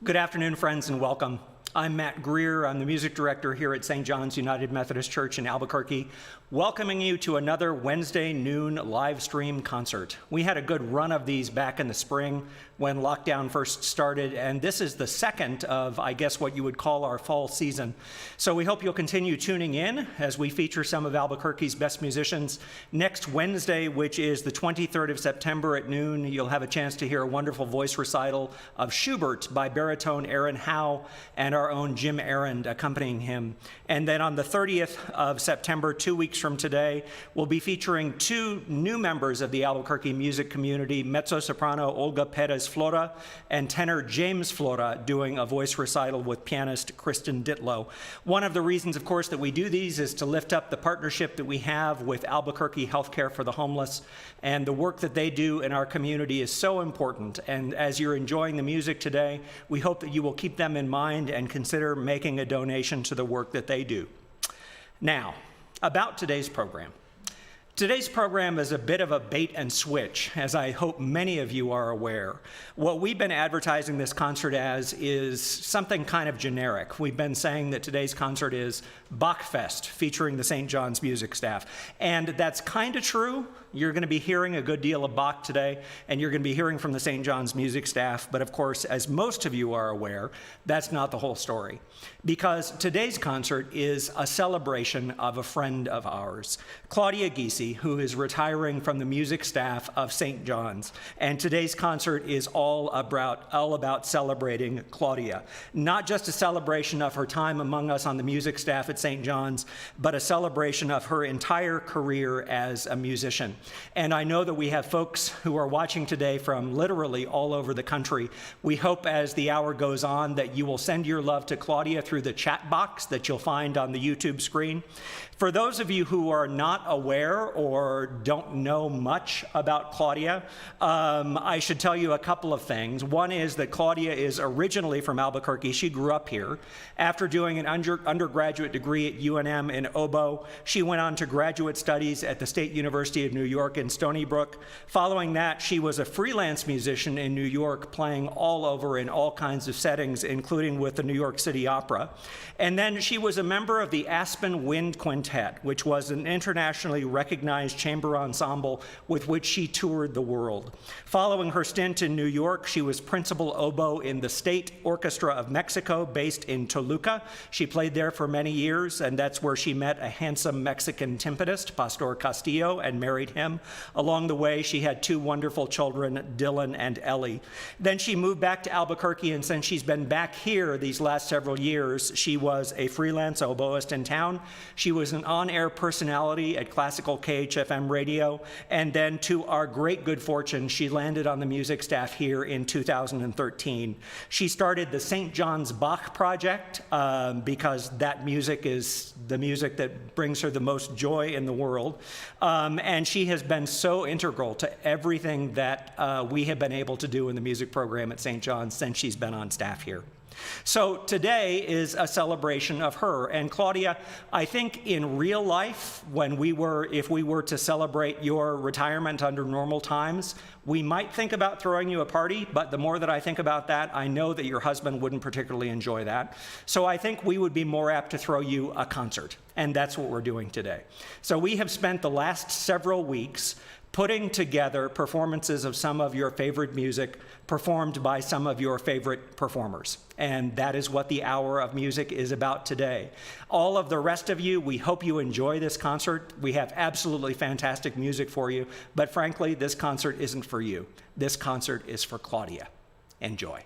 Good afternoon, friends, and welcome. I'm Matt Greer. I'm the music director here at St. John's United Methodist Church in Albuquerque, welcoming you to another Wednesday noon live stream concert. We had a good run of these back in the spring when lockdown first started, and this is the second of, I guess, what you would call our fall season. So we hope you'll continue tuning in as we feature some of Albuquerque's best musicians. Next Wednesday, which is the 23rd of September at noon, you'll have a chance to hear a wonderful voice recital of Schubert by baritone Ahrend Shea and our own Jim Ahrend accompanying him. And then on the 30th of September, 2 weeks from today, we'll be featuring two new members of the Albuquerque music community, mezzo-soprano Olga Perez Flora and tenor James Flora, doing a voice recital with pianist Kristen Ditlow. One of the reasons, of course, that we do these is to lift up the partnership that we have with Albuquerque Healthcare for the Homeless, and the work that they do in our community is so important. And as you're enjoying the music today, we hope that you will keep them in mind and consider making a donation to the work that they do. Now, about today's program. Today's program is a bit of a bait and switch, as I hope many of you are aware. What we've been advertising this concert as is something kind of generic. We've been saying that today's concert is Bachfest, featuring the St. John's music staff. And that's kind of true. You're going to be hearing a good deal of Bach today, and you're going to be hearing from the St. John's music staff. But of course, as most of you are aware, that's not the whole story. Because today's concert is a celebration of a friend of ours, Claudia Giese, who is retiring from the music staff of St. John's. And today's concert is all about celebrating Claudia. Not just a celebration of her time among us on the music staff at St. John's, but a celebration of her entire career as a musician. And I know that we have folks who are watching today from literally all over the country. We hope as the hour goes on that you will send your love to Claudia through the chat box that you'll find on the YouTube screen. For those of you who are not aware or don't know much about Claudia, I should tell you a couple of things. One is that Claudia is originally from Albuquerque. She grew up here. After doing an undergraduate degree at UNM in oboe, she went on to graduate studies at the State University of New York in Stony Brook. Following that, she was a freelance musician in New York, playing all over in all kinds of settings, including with the New York City Opera. And then she was a member of the Aspen Wind Quintet, which was an internationally recognized chamber ensemble with which she toured the world. Following her stint in New York, she was principal oboe in the State Orchestra of Mexico, based in Toluca. She played there for many years, and that's where she met a handsome Mexican timpanist, Pastor Castillo, and married him. Along the way, she had two wonderful children, Dylan and Ellie. Then she moved back to Albuquerque, and since she's been back here these last several years, she was a freelance oboist in town. She was an on-air personality at classical KHFM radio, and then to our great good fortune, she landed on the music staff here in 2013. She started the St. John's Bach Project because that music is the music that brings her the most joy in the world, and she has been so integral to everything that we have been able to do in the music program at St. John's since she's been on staff here. So today is a celebration of her. And Claudia, I think in real life, if we were to celebrate your retirement under normal times, we might think about throwing you a party, but the more that I think about that, I know that your husband wouldn't particularly enjoy that. So I think we would be more apt to throw you a concert, and that's what we're doing today. So we have spent the last several weeks putting together performances of some of your favorite music performed by some of your favorite performers. And that is what the hour of music is about today. All of the rest of you, we hope you enjoy this concert. We have absolutely fantastic music for you, but frankly, this concert isn't for you. This concert is for Claudia. Enjoy.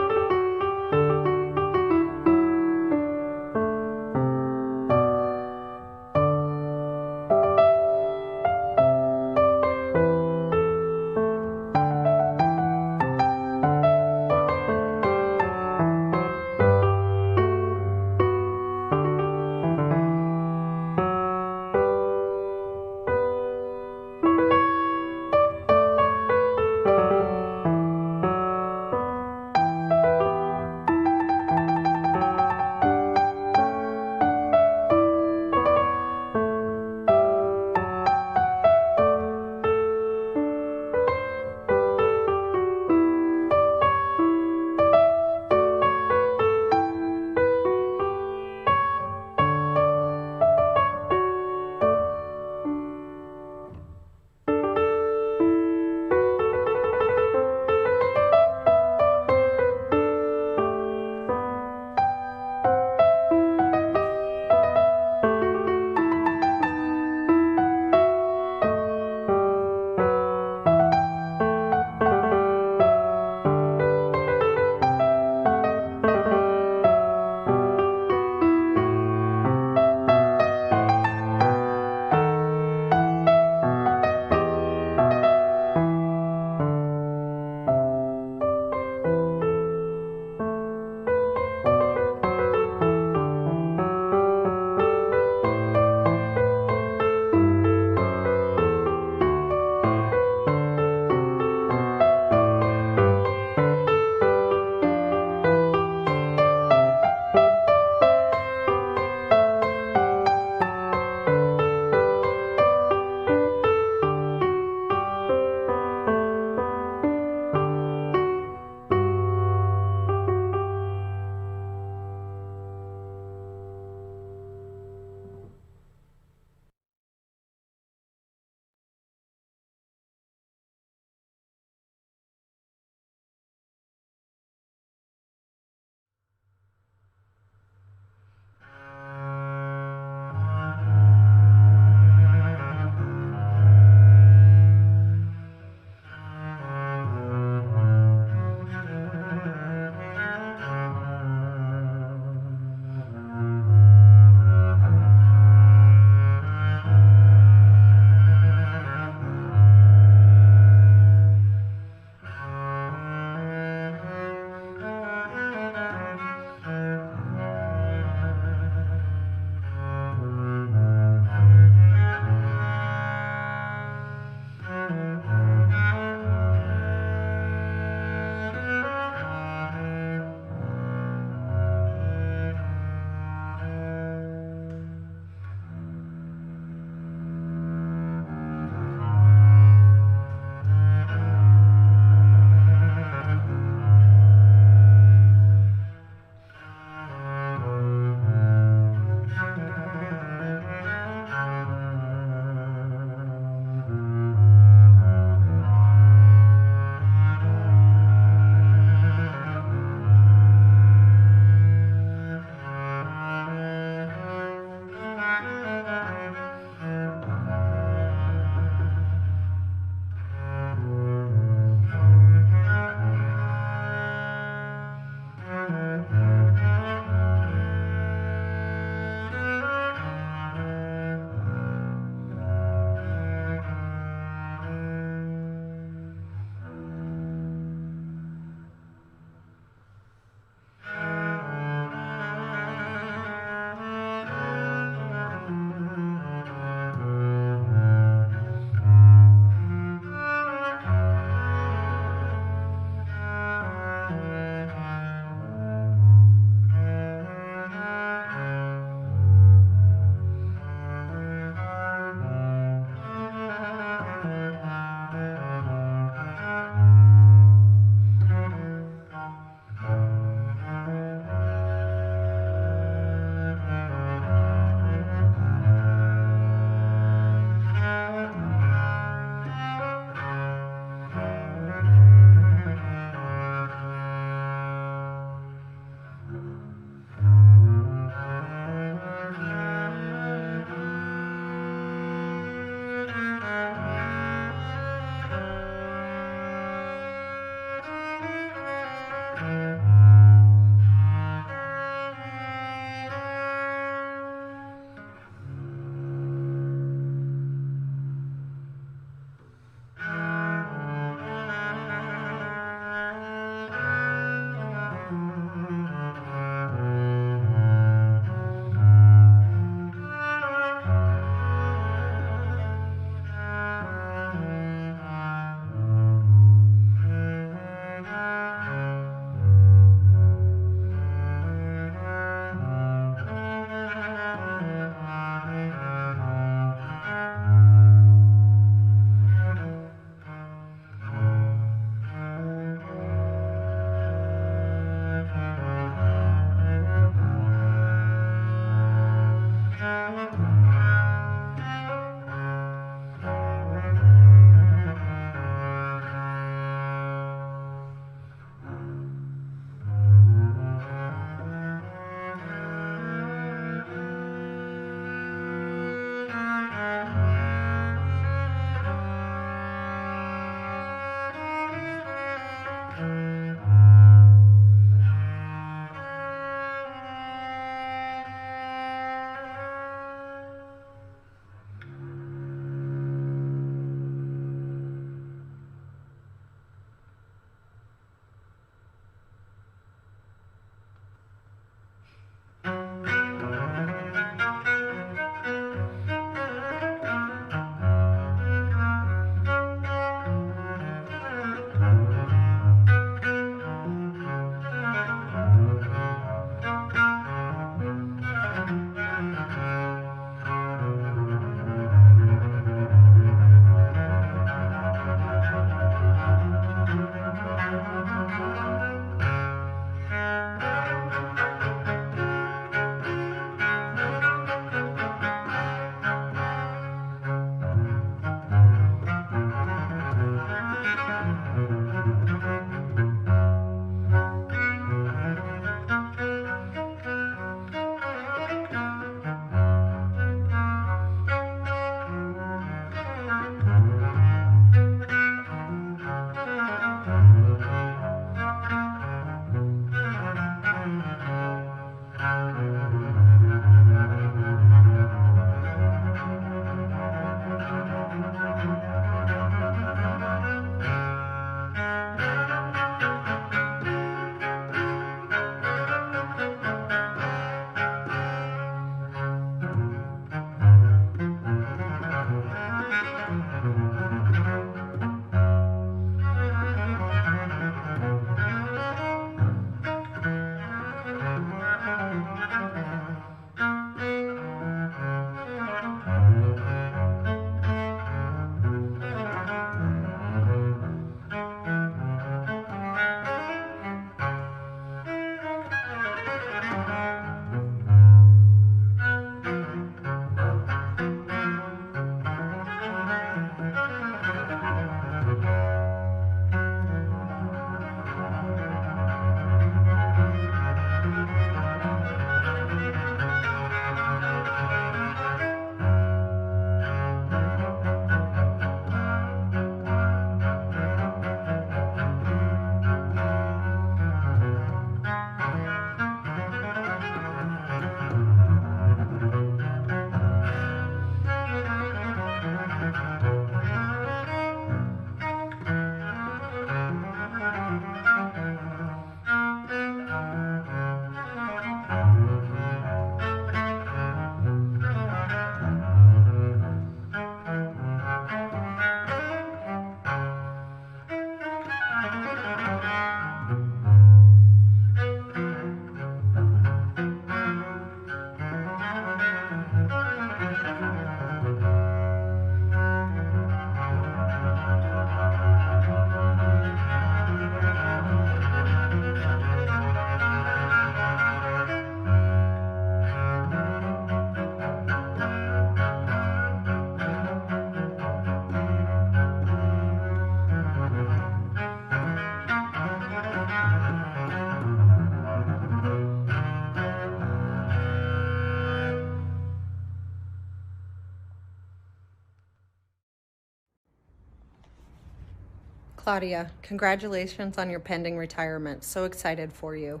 Claudia, congratulations on your pending retirement. So excited for you.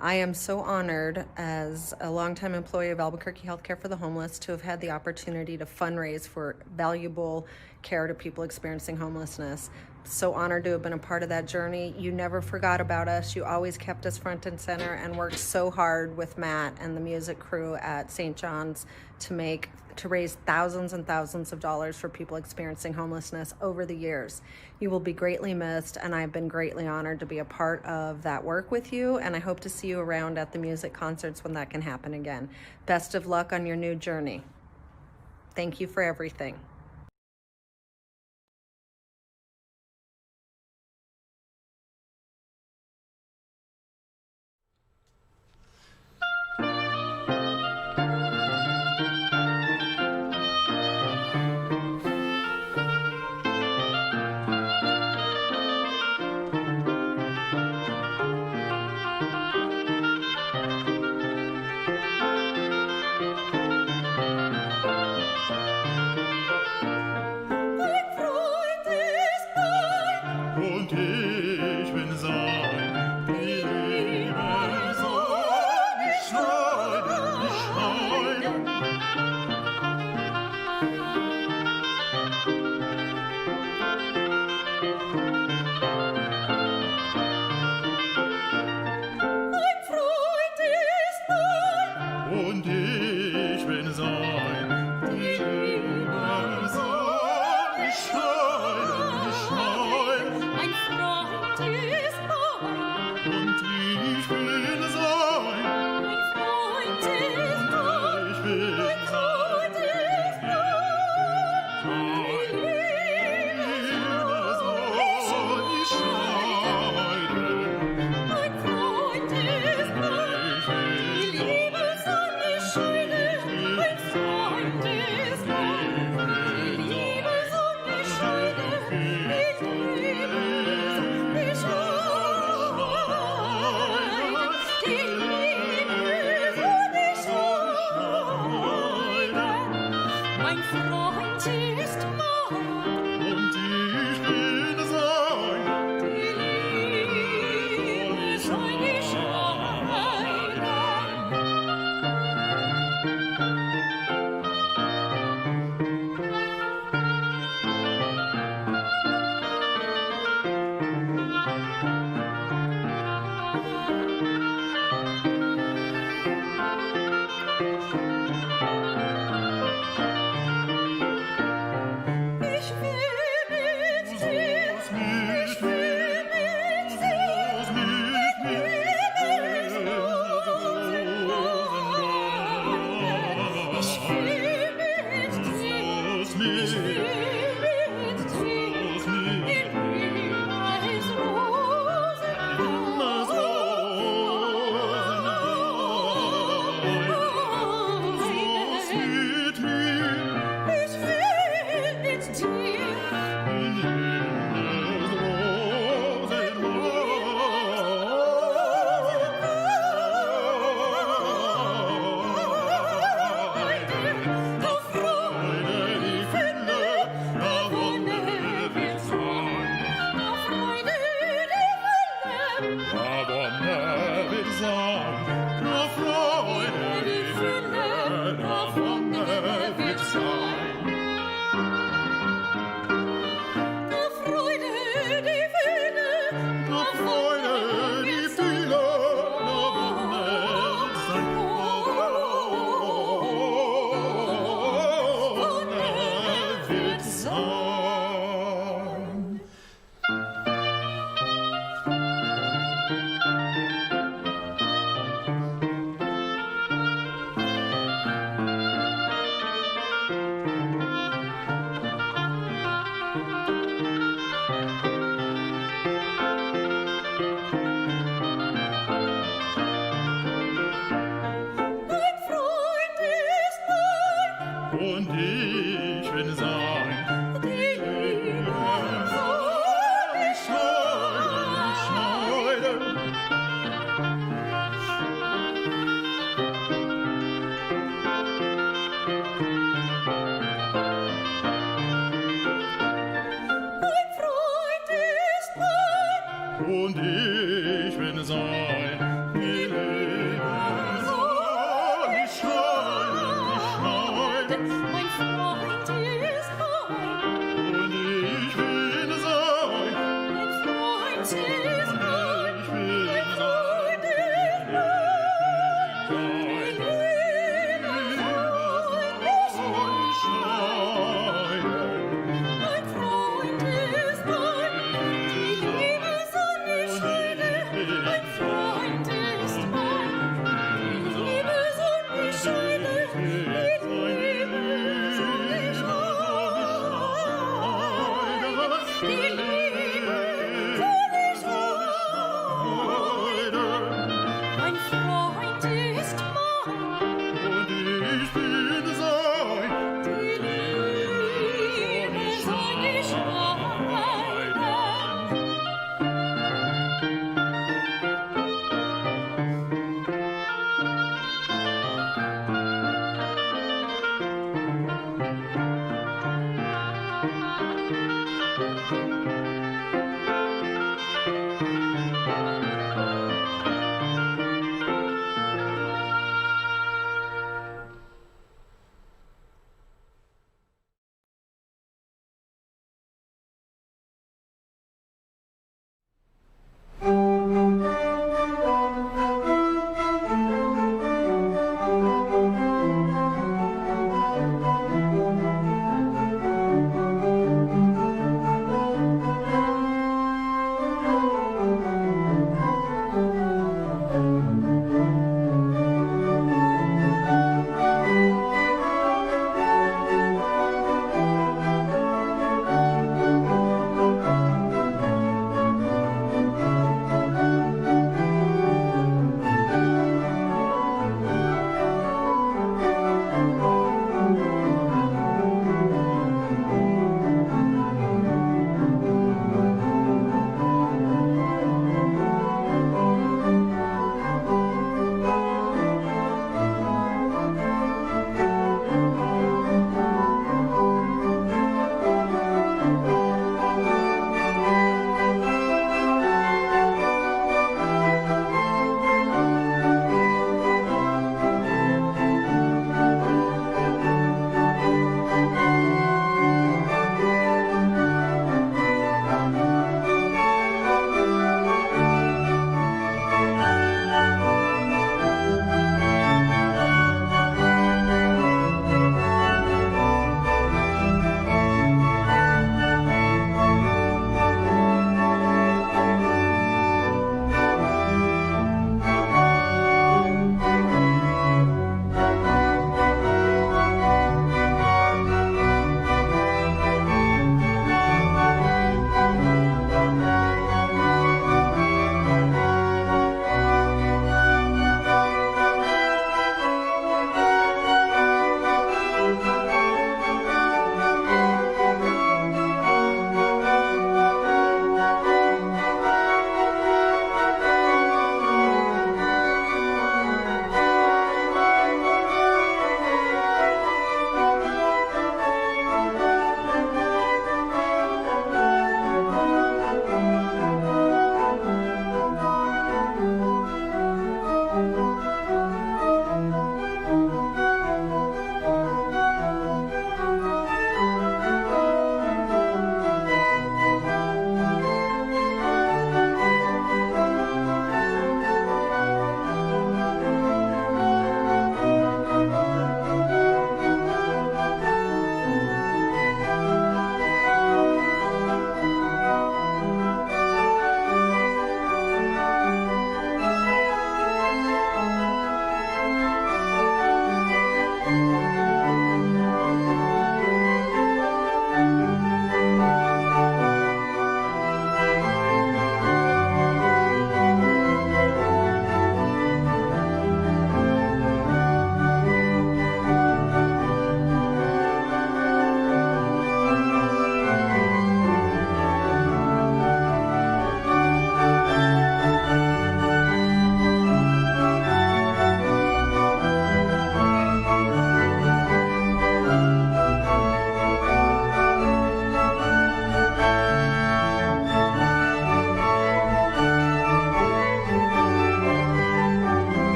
I am so honored as a longtime employee of Albuquerque Healthcare for the Homeless to have had the opportunity to fundraise for valuable care to people experiencing homelessness. So honored to have been a part of that journey. You never forgot about us. You always kept us front and center and worked so hard with Matt and the music crew at St. John's to raise thousands and thousands of dollars for people experiencing homelessness over the years. You will be greatly missed, and I've been greatly honored to be a part of that work with you, and I hope to see you around at the music concerts when that can happen again. Best of luck on your new journey. Thank you for everything.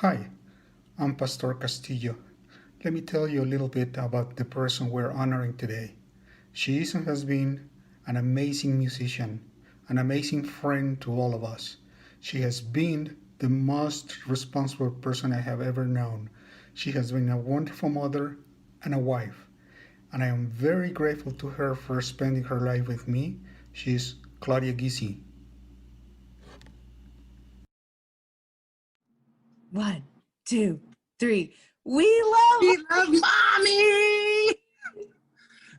Hi, I'm Pastor Castillo. Let me tell you a little bit about the person we're honoring today. She is and has been an amazing musician, an amazing friend to all of us. She has been the most responsible person I have ever known. She has been a wonderful mother and a wife, and I am very grateful to her for spending her life with me. She is Claudia Giese. 1, 2, 3. We love mommy.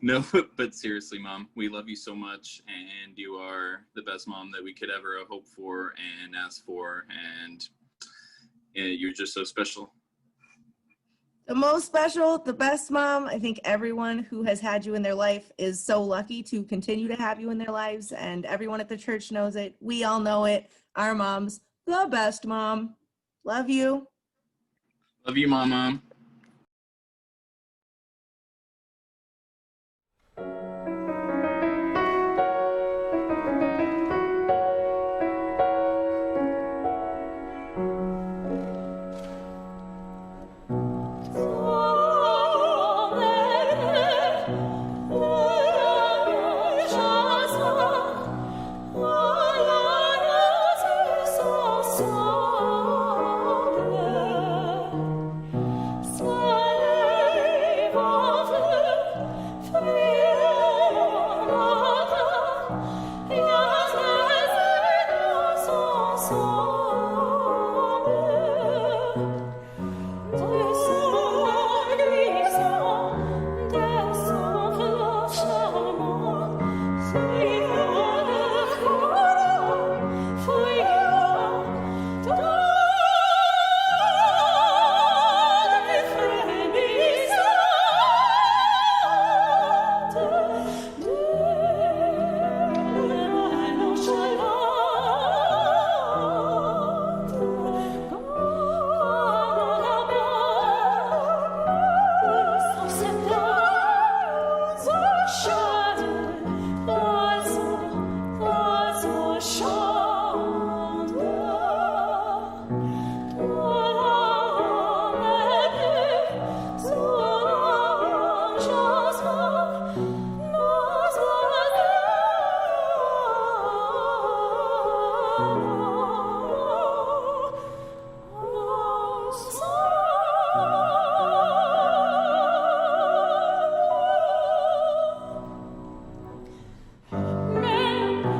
No, but seriously, Mom, we love you so much, and you are the best mom that we could ever hope for and ask for, and you're just so special. The most special, the best mom. I think everyone who has had you in their life is so lucky to continue to have you in their lives, and everyone at the church knows it. We all know it. Our mom's the best mom. Love you. Love you, Mama.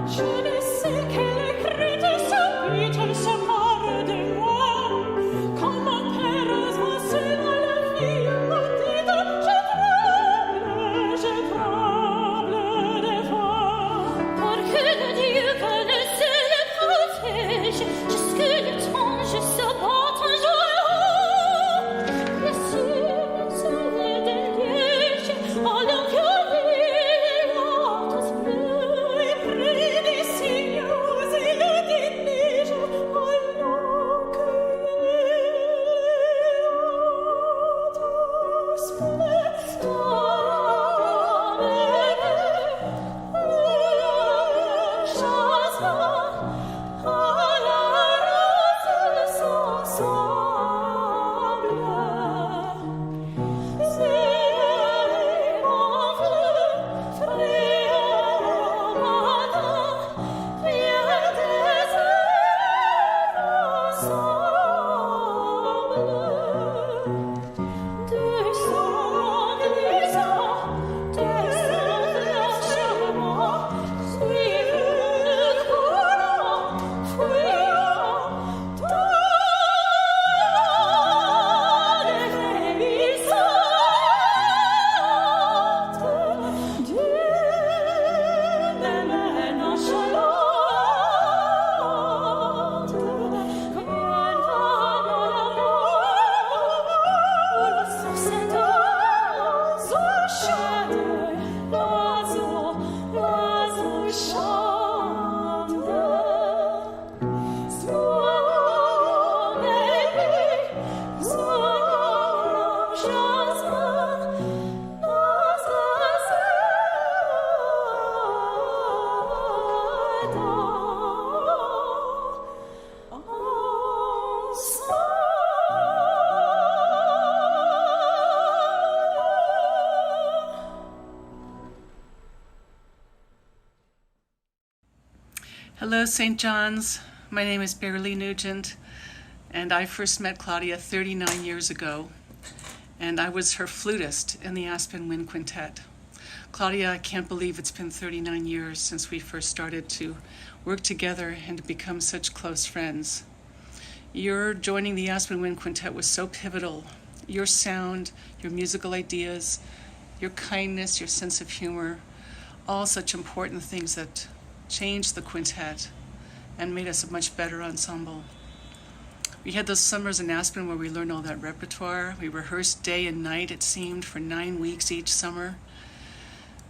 Je ne sais quel Hello, St. John's. My name is Beverly Nugent, and I first met Claudia 39 years ago, and I was her flutist in the Aspen Wind Quintet. Claudia, I can't believe it's been 39 years since we first started to work together and to become such close friends. Your joining the Aspen Wind Quintet was so pivotal. Your sound, your musical ideas, your kindness, your sense of humor, all such important things that changed the quintet and made us a much better ensemble. We had those summers in Aspen where we learned all that repertoire. We rehearsed day and night, it seemed, for 9 weeks each summer.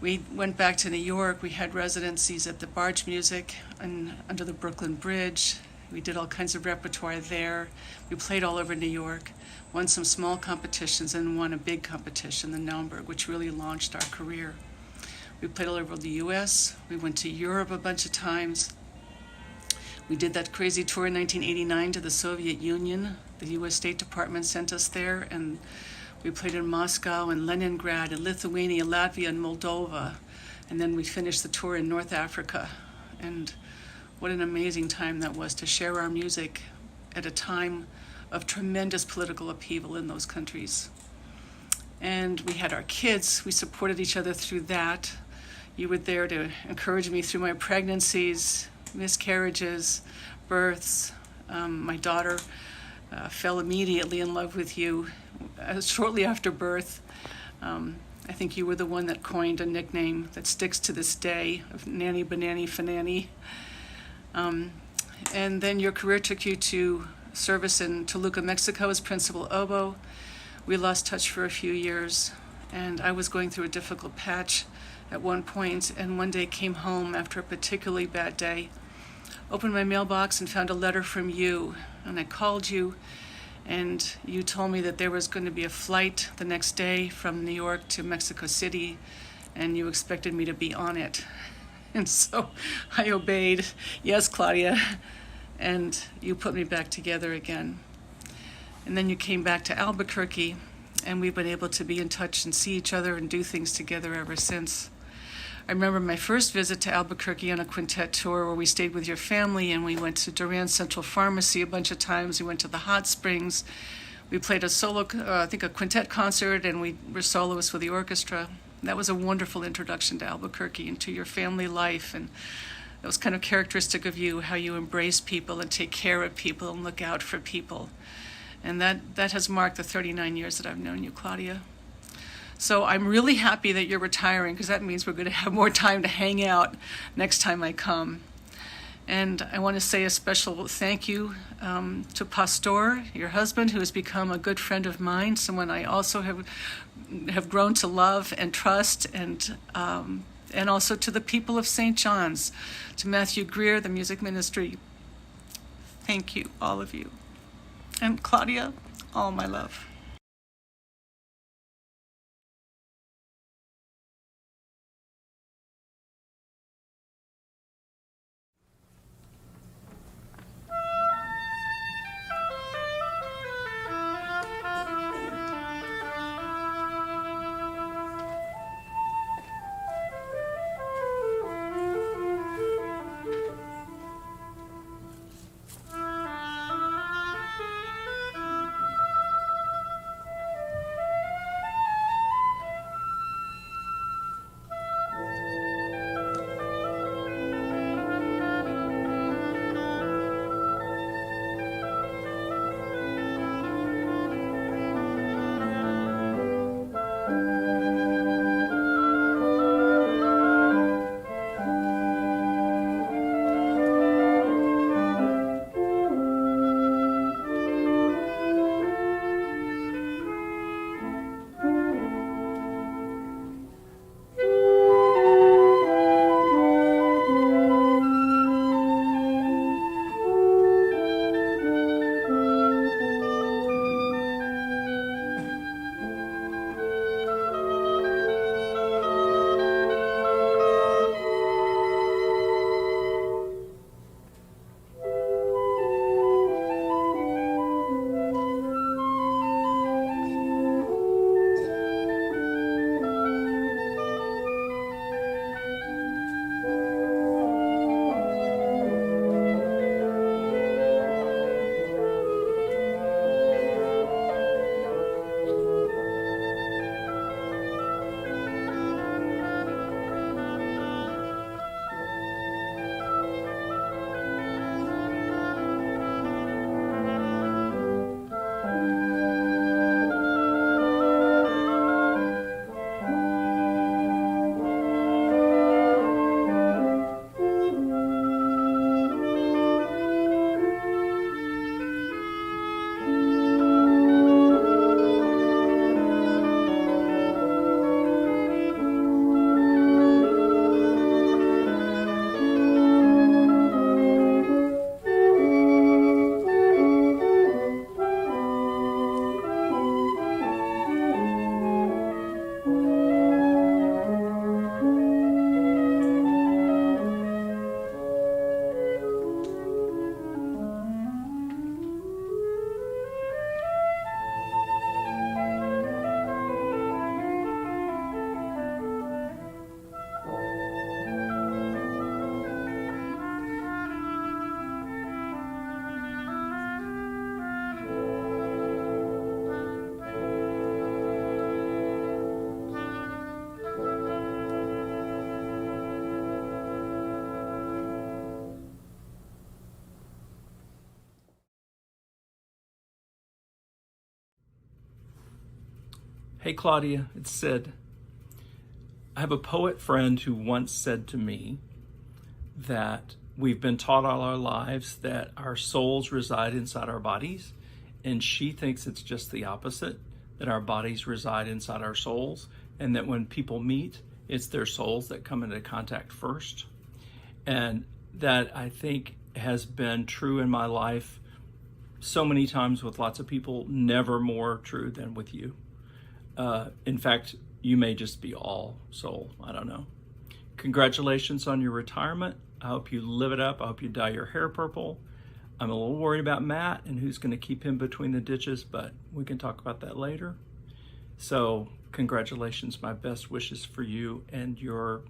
We went back to New York. We had residencies at the Barge Music and under the Brooklyn Bridge. We did all kinds of repertoire there. We played all over New York, won some small competitions, and won a big competition, the Naumburg, which really launched our career. We played all over the US. We went to Europe a bunch of times. We did that crazy tour in 1989 to the Soviet Union. The US State Department sent us there, and we played in Moscow and Leningrad and Lithuania, Latvia, and Moldova. And then we finished the tour in North Africa. And what an amazing time that was to share our music at a time of tremendous political upheaval in those countries. And we had our kids. We supported each other through that. You were there to encourage me through my pregnancies, miscarriages, births. My daughter fell immediately in love with you shortly after birth. I think you were the one that coined a nickname that sticks to this day of Nanny Banani Fanani. And then your career took you to service in Toluca, Mexico as principal oboe. We lost touch for a few years, and I was going through a difficult patch at one point, and one day came home after a particularly bad day, opened my mailbox and found a letter from you, and I called you, and you told me that there was going to be a flight the next day from New York to Mexico City, and you expected me to be on it. And so I obeyed, yes, Claudia, and you put me back together again. And then you came back to Albuquerque, and we've been able to be in touch and see each other and do things together ever since. I remember my first visit to Albuquerque on a quintet tour where we stayed with your family, and we went to Durand Central Pharmacy a bunch of times. We went to the hot springs. We played a a quintet concert, and we were soloists with the orchestra. That was a wonderful introduction to Albuquerque and to your family life, and it was kind of characteristic of you, how you embrace people and take care of people and look out for people. And that has marked the 39 years that I've known you, Claudia. So I'm really happy that you're retiring, because that means we're going to have more time to hang out next time I come. And I want to say a special thank you to Pastor, your husband, who has become a good friend of mine, someone I also have grown to love and trust, and also to the people of St. John's, to Matthew Greer, the music ministry. Thank you, all of you. And Claudia, all my love. Hey Claudia, it's Sid. I have a poet friend who once said to me that we've been taught all our lives that our souls reside inside our bodies, and she thinks it's just the opposite, that our bodies reside inside our souls, and that when people meet, it's their souls that come into contact first. And that, I think, has been true in my life so many times with lots of people, never more true than with you. In fact, you may just be all soul. I don't know. Congratulations on your retirement. I hope you live it up. I hope you dye your hair purple. I'm a little worried about Matt and who's going to keep him between the ditches, but we can talk about that later. So congratulations. My best wishes for you and your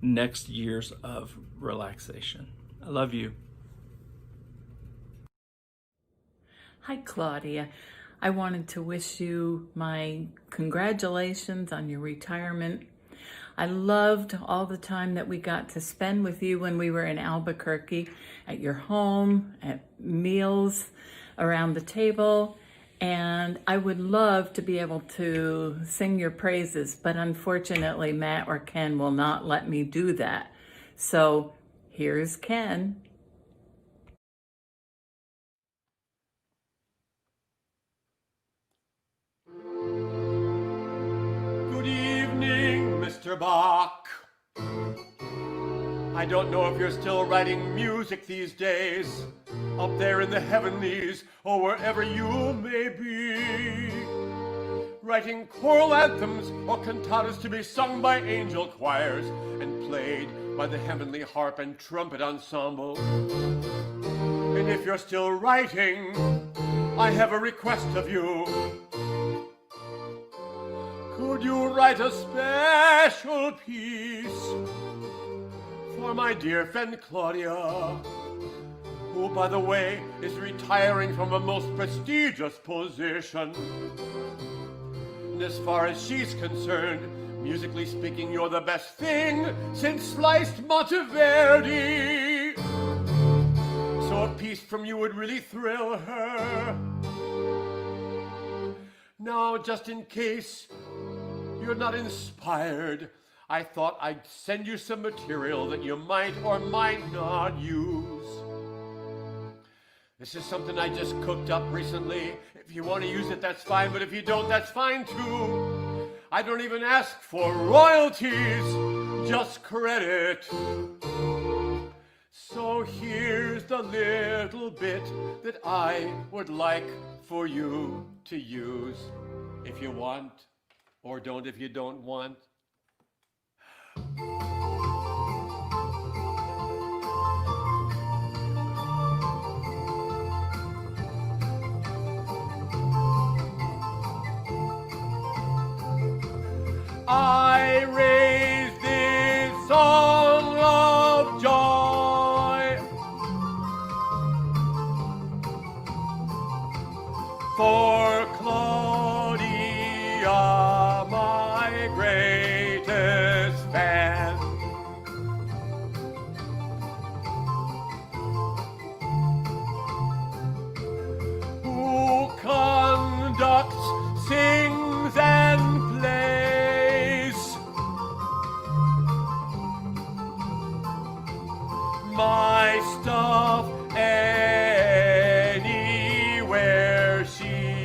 next years of relaxation. I love you. Hi, Claudia. I wanted to wish you my congratulations on your retirement. I loved all the time that we got to spend with you when we were in Albuquerque, at your home, at meals, around the table. And I would love to be able to sing your praises, but unfortunately, Matt or Ken will not let me do that. So here's Ken. Good evening, Mr. Bach. I don't know if you're still writing music these days, up there in the heavenlies, or wherever you may be. Writing choral anthems or cantatas to be sung by angel choirs and played by the heavenly harp and trumpet ensemble. And if you're still writing, I have a request of you. Could you write a special piece for my dear friend Claudia, who, by the way, is retiring from a most prestigious position? And as far as she's concerned, musically speaking, you're the best thing since sliced Monteverdi. So a piece from you would really thrill her. Now, just in case you're not inspired, I thought I'd send you some material that you might or might not use. This is something I just cooked up recently. If you want to use it, that's fine, but if you don't, that's fine too. I don't even ask for royalties, just credit. So here's the little bit that I would like for you to use, if you want, or don't if you don't want. I raise this song of joy for Claudia, my greatest fan. Who conducts, sings, and plays my stuff anywhere she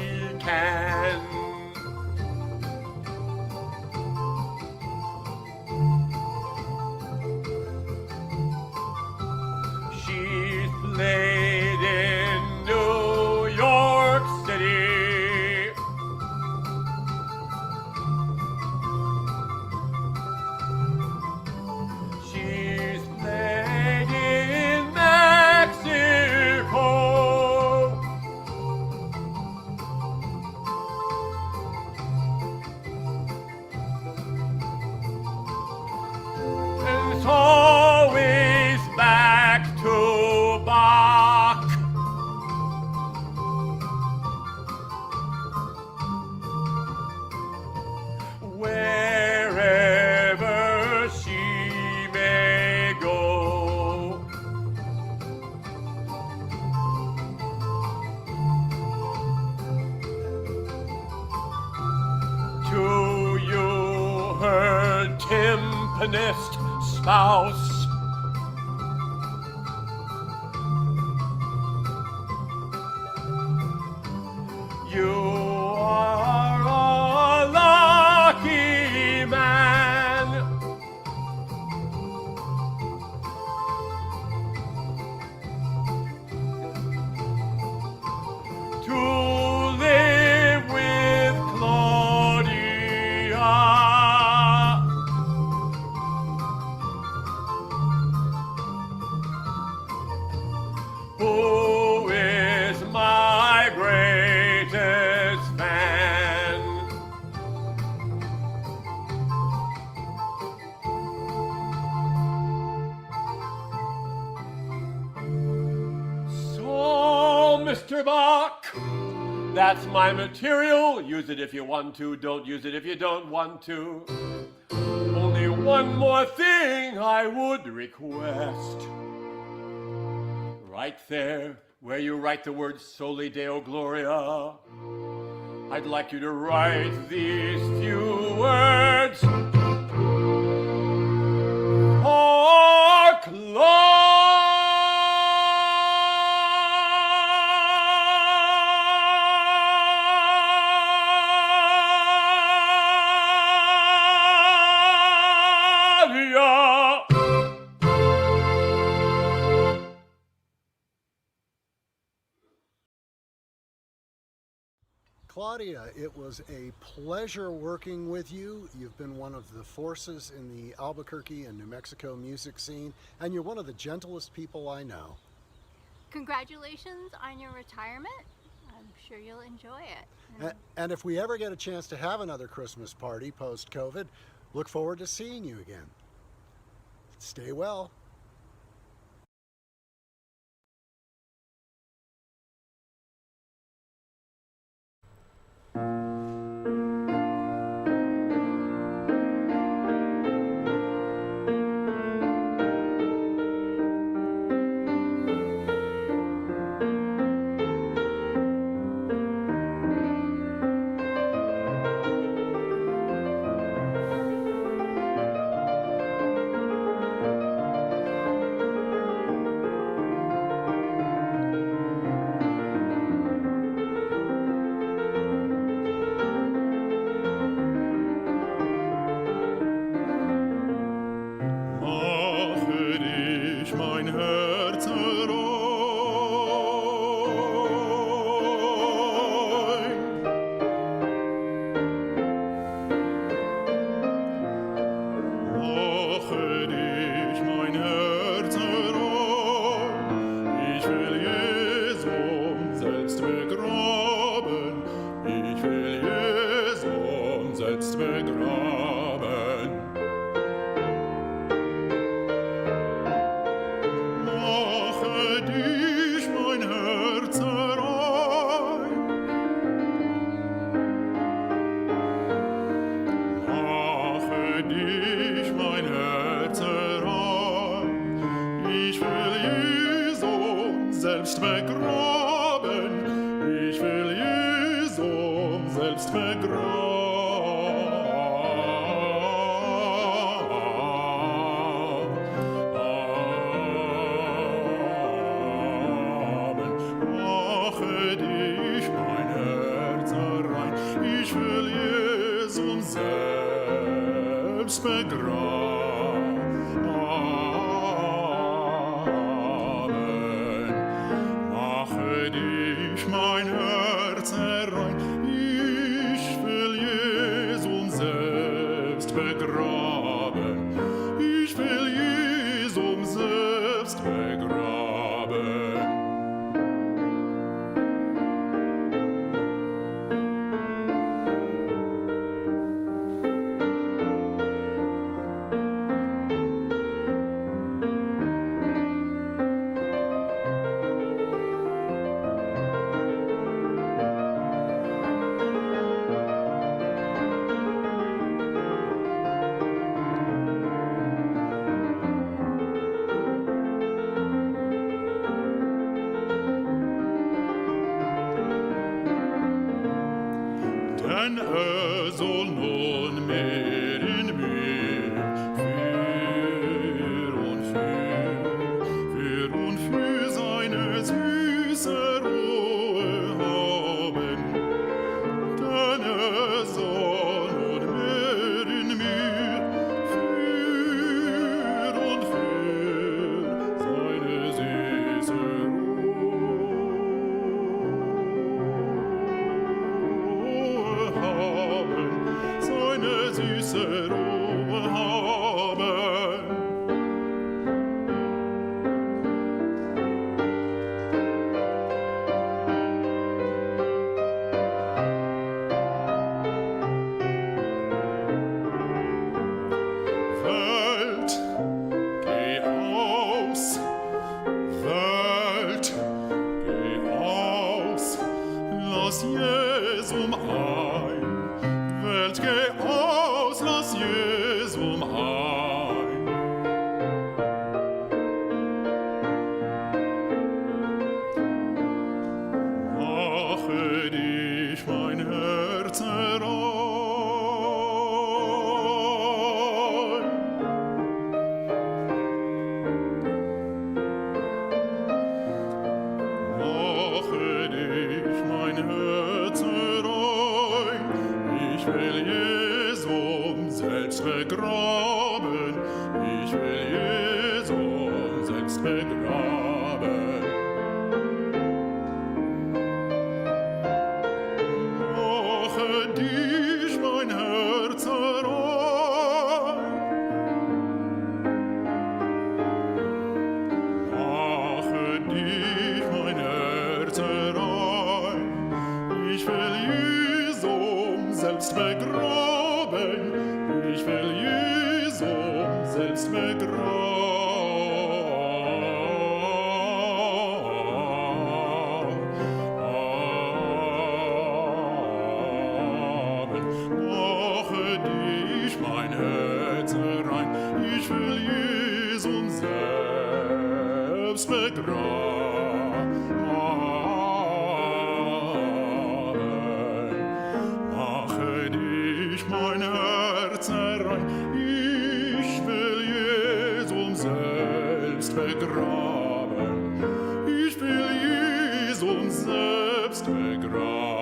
accompanist, spouse. You are a lucky man. To live with Claudia. Who is my greatest fan? So, Mr. Bach, that's my material. Use it if you want to, don't use it if you don't want to. Only one more thing I would request. Right there, where you write the word Soli Deo Gloria, I'd like you to write these few words. For Claudia. Claudia, it was a pleasure working with you. You've been one of the forces in the Albuquerque and New Mexico music scene, and you're one of the gentlest people I know. Congratulations on your retirement. I'm sure you'll enjoy it. And if we ever get a chance to have another Christmas party post-COVID, look forward to seeing you again. Stay well. denn soll nun mehr in mir Auslass Jesum ein, weltge Auslass Jesum ein. Mache dich mein Herz herein, mache dich mein Herz herein, ich will Jesum selbst begraben, ich will Jesum selbst begraben. Mache dich mein Herz herein, mache dich mein Herz herein, ich will Jesum selbst begraben, ich will Jesum selbst begraben. Mache dich mein Herz herein, ich will Jesum selbst begraben. Mache dich mein Herz herein, ich will Jesum selbst begraben. Ich will Jesum selbst begraben.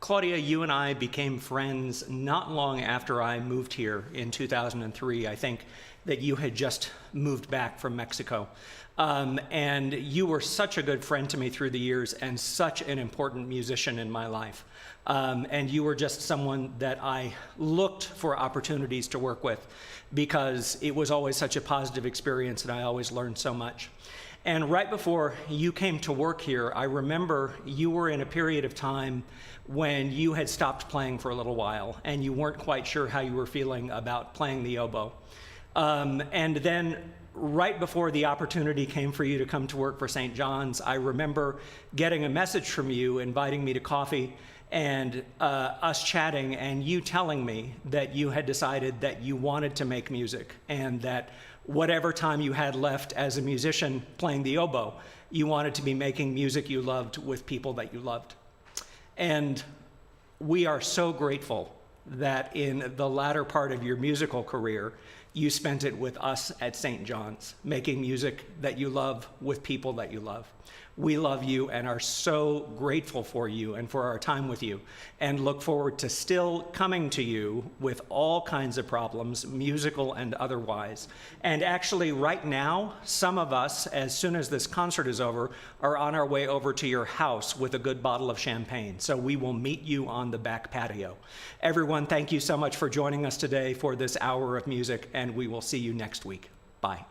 Claudia, you and I became friends not long after I moved here in 2003. I think that you had just moved back from Mexico. And you were such a good friend to me through the years and such an important musician in my life. And you were just someone that I looked for opportunities to work with because it was always such a positive experience and I always learned so much. And right before you came to work here, I remember you were in a period of time when you had stopped playing for a little while and you weren't quite sure how you were feeling about playing the oboe. And then right before the opportunity came for you to come to work for St. John's, I remember getting a message from you inviting me to coffee and us chatting and you telling me that you had decided that you wanted to make music and that whatever time you had left as a musician playing the oboe, you wanted to be making music you loved with people that you loved. And we are so grateful that in the latter part of your musical career, you spent it with us at St. John's, making music that you love with people that you love. We love you and are so grateful for you and for our time with you and look forward to still coming to you with all kinds of problems, musical and otherwise. And actually right now, some of us, as soon as this concert is over, are on our way over to your house with a good bottle of champagne. So we will meet you on the back patio. Everyone, thank you so much for joining us today for this hour of music, and we will see you next week. Bye.